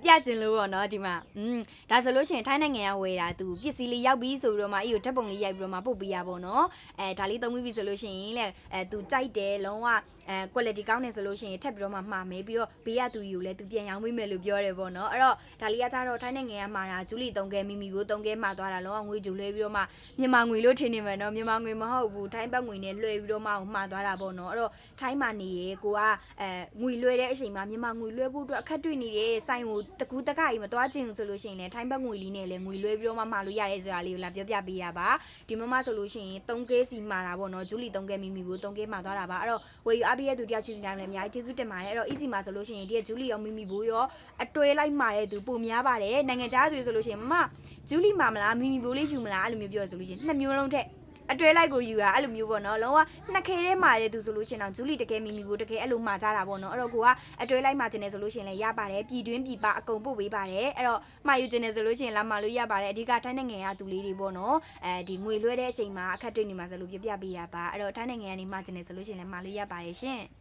ပြကျင်လို့ပေါ့နော်ဒီမှာဒါဆိုလို့ရှိရင်ထိုင်းနိုင်ငံကဝယ်တာသူပစ္စည်းလေးရောက်ပြီးဆိုပြီးတော့မှအေးကိုဓာတ်ပုံလေးရိုက်ပြီးတော့မှပို့ပေးရပေါ့နော်ဒါလေးသုံးပြီးဆိုလို့ရှိရင်လေသူကြိုက်တယ်လုံးဝquality ကောင်းတယ်ဆိုလို့ရှိရင်ထပ်ပြီးတော့မှမှာမယ်ပြီးတော့ဘေးရသူယူလဲသူပြန်ရောင်းပေးမယ်လို့ပြောတယ်ပေါ့နော်အဲ့တော့ဒါလေးကကြတော့ထိုင်းနိုင်ငံကမှာတာဂျူလီ3ခဲမိမိကို3ခဲမှာသွားတာလုံးဝငွေဂျူလဲပြီးတော့မှမြန်မာငွေလို့ထင်နေမှာနော်မြန်မာငွေမဟုတ်ဘူးထိုင်းဘတ်ငွေနဲ့လွှဲပြီးတော့မှမှာသွားတာပေါ့နော်အဲ့တော့ထိုင်းမှာနေရေကိုကငွေလွှဲတဲ့အချိန်မှာမြန်မာငွေလွှဲဖို့အတွက်အခက်တွေ့နေတဲ့ဆိုင်ကိုတကူတကကြီးမသွားချင်ဘူးဆိုလို့ရှိရင်လည်းထိုင်းဘတ်ငွေလေးနဲ့လည်းငွေလွှဲပြီးတော့မှမှာလို့ရတဲ့ဆိုတာလေးကိုလာပြောပြပေးရပါဒီမမဆိုလို့ရှိရင်3ခဲစီမှာတာပေါ့နော်ဂျူလီ3ခဲမိမိကို3ခဲမှာသွားတာပါအဲ့တော့ဝယ်ယူအပ်ပြီးရဲ့သူတယောက်ချင်းစီတိုင်းလည်းအများကြီးကျေးဇူးတင်ပါတယ်အဲ့တော့ easy မှာဆိုလို့ရှိရင်ဒီကဂျူလီရောမိမိဘိုးရောအတွဲလိုက်မှာတဲ့သူပုံများပါတယ်နိုင်ငံခြားသူဆိုလို့ရှိရင်မဂျူလီမှာမလားမိမိဘိုးလေးယူမလားအဲ့လိုမျိုးပြောဆိုလို့ရှိရင်နှစ်မျိုးလုံးထက်အတွဲလိုက်ကိုယူတာအဲ့လိုမျိုးပေါ့နော်လုံးဝနှစ်ခဲထဲမှာတဲ့သူဆိုလို့ရှိရင်တော့ဂျူလီတကယ်မိမိဘိုးတကယ်အဲ့လိုမှာကြတာပေါ့နော်အဲ့တော့ကိုကအတွဲလိုက်မှာကျင်နေဆိုလို့ရှိရင်လည်းရပါတယ်ပြည်တွင်းပြည်ပအကုန်ပို့ပေးပါတယ်အဲ့တော့မှာယူကျင်နေဆိုလို့ရှိရင်လာမှာလို့ရပါတယ်အဓိကထိုင်းနိုင်ငံကသူလေးတွေပေါ့နော်ဒီငွေလွှဲတဲ့အချိန်မှာအခက်တွေ့နေမှာဆိုလို့ပြပြပေးရပါအဲ့တော့ထိုင်းနိုင်ငံကနေမှာကျင်နေဆိုလို့ရှိရင်လည်းမှာလို့ရပါတယ်ရှင်